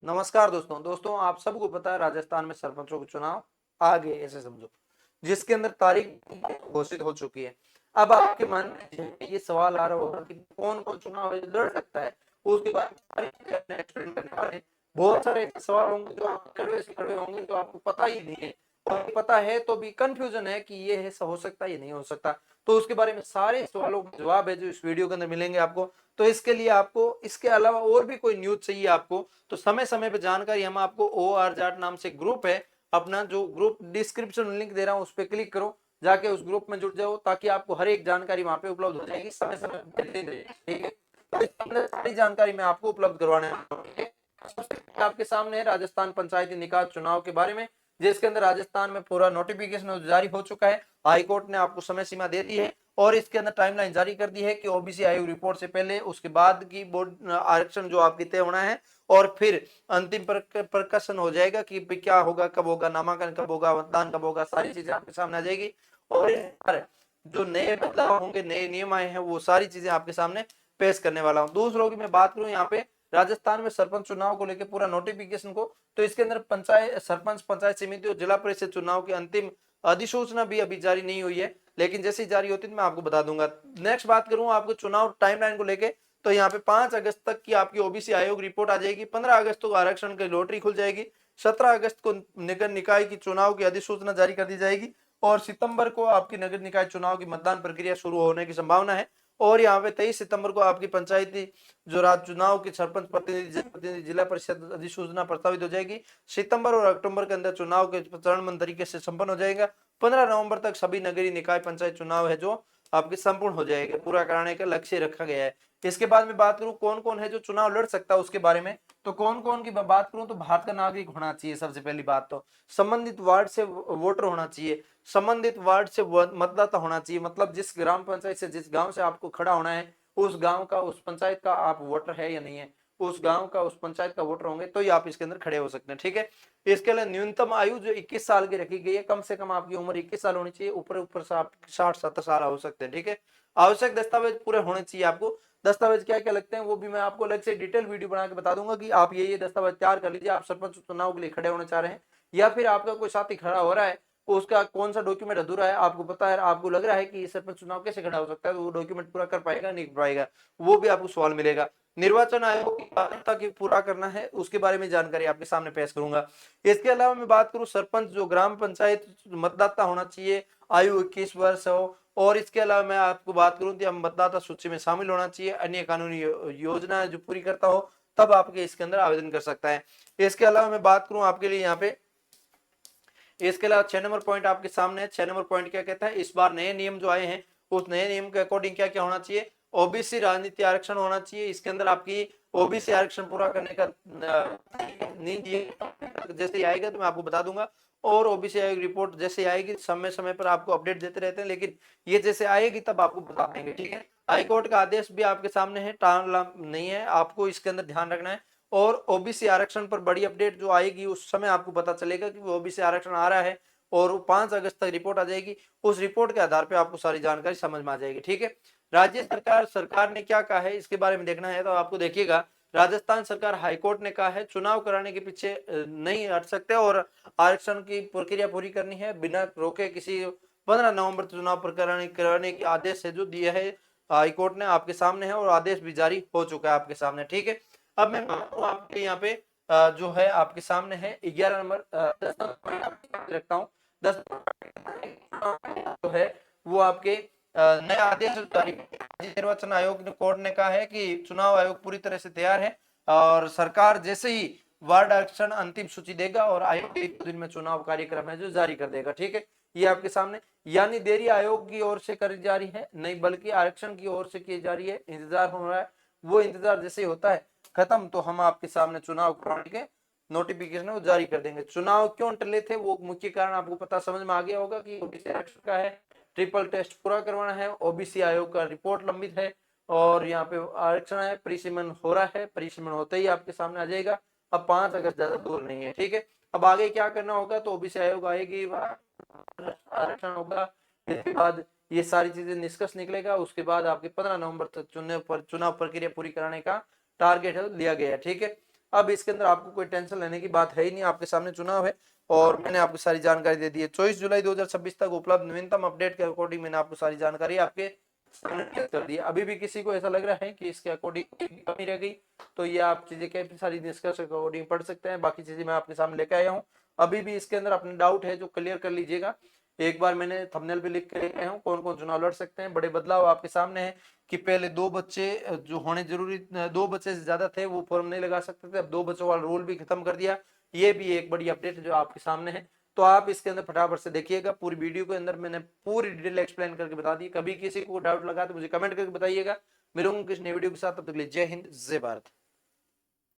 नमस्कार दोस्तों आप सबको पता है राजस्थान में सरपंचों के चुनाव आ गए ऐसे समझो, जिसके अंदर तारीख घोषित हो चुकी है। अब आपके मन में ये सवाल आ रहा होगा कि कौन कौन चुनाव लड़ सकता है, उसके बाद बहुत सारे ऐसे सवाल होंगे जो आप कड़वे से कड़वे होंगे जो आपको पता ही नहीं है, और पता है तो भी कंफ्यूजन है कि ये है हो सकता है ये नहीं हो सकता। तो उसके बारे में सारे सवालों के जवाब है जो इस वीडियो के अंदर मिलेंगे आपको। तो इसके लिए आपको इसके अलावा और भी कोई न्यूज चाहिए आपको, तो समय समय पे जानकारी हम आपको OR जाट नाम से ग्रुप है अपना, जो ग्रुप डिस्क्रिप्शन लिंक दे रहा हूं उस पर क्लिक करो, जाके उस ग्रुप में जुड़ जाओ ताकि आपको हर एक जानकारी वहां पे उपलब्ध हो जाएगी समय समय पे। ठीक है, तो इसके अंदर सारी जानकारी मैं आपको उपलब्ध करवाने वाला हूं। आपके सामने है राजस्थान पंचायती निकाय चुनाव के बारे में, जिसके अंदर राजस्थान में पूरा नोटिफिकेशन जारी हो चुका है। हाईकोर्ट ने आपको समय सीमा दे दी है और इसके अंदर टाइमलाइन जारी कर दी है कि ओबीसी आयोग रिपोर्ट से पहले उसके बाद की बोर्ड आरक्षण जो आपकी तय होना है, और फिर अंतिम प्रकाशन हो जाएगा कि क्या होगा, कब होगा, नामांकन कब होगा, मतदान कब होगा, सारी चीजें आपके सामने आ जाएगी। और जो नए बदलाव होंगे, नए नियम आए हैं, वो सारी चीजें आपके सामने पेश करने वाला हूँ। दूसरों की मैं बात करूं यहाँ पे राजस्थान में सरपंच चुनाव को लेकर पूरा नोटिफिकेशन को, तो इसके अंदर पंचायत सरपंच पंचायत समिति और जिला परिषद चुनाव की अंतिम अधिसूचना भी अभी जारी नहीं हुई है, लेकिन जैसी जारी होती है मैं आपको बता दूंगा। नेक्स्ट बात करूं आपको चुनाव टाइमलाइन को लेके, तो यहाँ पे 5 अगस्त तक की आपकी ओबीसी आयोग रिपोर्ट आ जाएगी। 15 अगस्त को आरक्षण की लॉटरी खुल जाएगी। 17 अगस्त को नगर निकाय की चुनाव की अधिसूचना जारी कर दी जाएगी और सितंबर को आपकी नगर निकाय चुनाव की मतदान प्रक्रिया शुरू होने की संभावना है। और यहाँ पे 23 सितंबर को आपकी पंचायती जो राज्य चुनाव की सरपंच प्रतिनिधि जिला परिषद अधिसूचना प्रस्तावित हो जाएगी। सितंबर और अक्टूबर के अंदर चुनाव के चरणबद्ध तरीके से संपन्न हो जाएगा। 15 नवंबर तक सभी नगरीय निकाय पंचायत चुनाव है जो आपके संपूर्ण हो जाएगा, पूरा कराने का लक्ष्य रखा गया है। इसके बाद में बात करूं कौन कौन है जो चुनाव लड़ सकता है उसके बारे में, तो कौन कौन की बात करूं तो भारत का नागरिक होना चाहिए सबसे पहली बात, तो संबंधित वार्ड से वोटर होना चाहिए, संबंधित वार्ड से मतदाता होना चाहिए, मतलब जिस ग्राम पंचायत से जिस गांव से आपको खड़ा होना है उस गांव का उस पंचायत का आप वोटर है या नहीं है, उस गांव का उस पंचायत का वोटर होंगे तो ही आप इसके अंदर खड़े हो सकते हैं। ठीक है, इसके लिए न्यूनतम आयु जो 21 साल की रखी गई है, कम से कम आपकी उम्र 21 साल होनी चाहिए, ऊपर ऊपर से आप 60-70 साल हो सकते हैं। ठीक है, आवश्यक दस्तावेज पूरे होने चाहिए आपको। दस्तावेज क्या क्या लगते हैं वो भी मैं आपको अलग से डिटेल वीडियो बना के बता दूंगा कि आप ये दस्तावेज तैयार कर लीजिए, आप सरपंच चुनाव के लिए खड़े होना चाह रहे हैं या फिर आपका कोई साथी खड़ा हो रहा है, उसका कौन सा डॉक्यूमेंट अधूरा है, आपको पता है, आपको लग रहा है कि सरपंच चुनाव कैसे खड़ा हो सकता है, तो वो डॉक्यूमेंट पूरा कर पाएगा नहीं कर पाएगा, वो भी आपको सवाल मिलेगा। निर्वाचन आयोग की पात्रता की पूरा करना है उसके बारे में जानकारी आपके सामने पेश करूंगा। इसके अलावा मैं बात करूं सरपंच जो ग्राम पंचायत मतदाता होना चाहिए, आयु 21 वर्ष हो, और इसके अलावा मैं आपको बात करूं कि मतदाता सूची में शामिल होना चाहिए, अन्य कानूनी योजना जो पूरी करता हो तब आपके इसके अंदर आवेदन कर सकता है। इसके अलावा मैं बात करूं आपके लिए यहाँ पे, इसके अलावा 6 नंबर पॉइंट आपके सामने है। 6 नंबर पॉइंट क्या कहता है, इस बार नए नियम जो आए हैं उस नए नियम के अकॉर्डिंग क्या क्या होना चाहिए, ओबीसी राजनीति आरक्षण होना चाहिए। इसके अंदर आपकी ओबीसी आरक्षण पूरा करने का नींद जैसे आएगा तो मैं आपको बता दूंगा, और ओबीसी आयोग रिपोर्ट जैसे आएगी समय समय पर आपको अपडेट देते रहते हैं, लेकिन ये जैसे आएगी तब आपको बता देंगे। ठीक है, हाईकोर्ट का आदेश भी आपके सामने है, टालना नहीं है, आपको इसके अंदर ध्यान रखना है। और ओबीसी आरक्षण पर बड़ी अपडेट जो आएगी उस समय आपको पता चलेगा कि वो ओबीसी आरक्षण आ रहा है, और 5 अगस्त तक रिपोर्ट आ जाएगी। उस रिपोर्ट के आधार पर आपको सारी जानकारी समझ में आ जाएगी। ठीक है, राज्य सरकार ने क्या कहा है इसके बारे में देखना है तो आपको देखिएगा, राजस्थान सरकार हाईकोर्ट ने कहा है चुनाव कराने के पीछे नहीं हट सकते और आरक्षण की प्रक्रिया पूरी करनी है बिना रोके। किसी 15 नवंबर चुनाव पर कराने के आदेश है जो दिया है हाईकोर्ट ने आपके सामने है, और आदेश भी जारी हो चुका है आपके सामने। ठीक है, अब मैं आपके यहाँ पे जो है आपके सामने है 11 नंबर 10 नंबर रखता हूँ। 10 जो है वो आपके नया आदेश जारी, निर्वाचन आयोग ने कोर्ट ने कहा है कि चुनाव आयोग पूरी तरह से तैयार है और सरकार जैसे ही वार्ड आरक्षण अंतिम सूची देगा और आयोग 1 दिन में चुनाव कार्यक्रम है जो जारी कर देगा। ठीक है, ये आपके सामने, यानी देरी आयोग की ओर से करी जा रही है नहीं बल्कि आरक्षण की ओर से की जा रही है, इंतजार हो रहा है, वो इंतजार जैसे ही होता है खत्म तो हम आपके सामने चुनाव कराने के नोटिफिकेशन वो जारी कर देंगे। चुनाव क्यों टले थे वो मुख्य कारण आपको पता समझ में आ गया होगा कि ओबीसी आरक्षण का है, ट्रिपल टेस्ट पूरा करवाना है, ओबीसी आयोग का रिपोर्ट लंबित है, और यहाँ पे आरक्षण है, परिसीमन हो रहा है, परिसीमन होते ही आपके सामने आ जाएगा। अब 5 अगस्त ज्यादा दूर नहीं है। ठीक है, अब आगे क्या करना होगा, तो ओबीसी आयोग आएगी, आरक्षण होगा, इसके बाद ये सारी चीजें निष्कर्ष निकलेगा, उसके बाद आपके 15 नवंबर तक चुनाव प्रक्रिया पूरी कराने का टारगेट लिया गया है। ठीक है, अब इसके अंदर आपको कोई टेंशन लेने की बात है ही नहीं, आपके सामने चुनाव है और मैंने आपको सारी जानकारी दे दी है। 24 जुलाई 2026 तक उपलब्ध नवीनतम अपडेट के अकॉर्डिंग मैंने आपको सारी जानकारी आपके सामने कर दी है। अभी भी किसी को ऐसा लग रहा है कि इसके अकॉर्डिंग कमी रह गई तो ये आप चीजें काफी सारी डिस्कस के अकॉर्डिंग पढ़ सकते हैं, बाकी चीजें मैं आपके सामने लेके आया हूँ। अभी भी इसके अंदर अपने डाउट है जो क्लियर कर लीजिएगा। एक बार मैंने थंबनेल पे लिख के लेके आया हूँ कौन कौन चुनाव लड़ सकते हैं। बड़े बदलाव आपके सामने है कि पहले 2 बच्चे जो होने जरूरी, 2 बच्चे से ज्यादा थे वो फॉर्म नहीं लगा सकते थे, अब 2 बच्चों वाला रूल भी खत्म कर दिया। ये भी एक बड़ी अपडेट जो आपके सामने है। तो आप इसके अंदर फटाफट से देखिएगा, पूरी वीडियो के अंदर मैंने पूरी डिटेल एक्सप्लेन करके बता दी। कभी किसी को डाउट लगा तो मुझे कमेंट करके बताइएगा। मिलूंगा किसी नई वीडियो के साथ, तब तक के लिए जय हिंद जय भारत।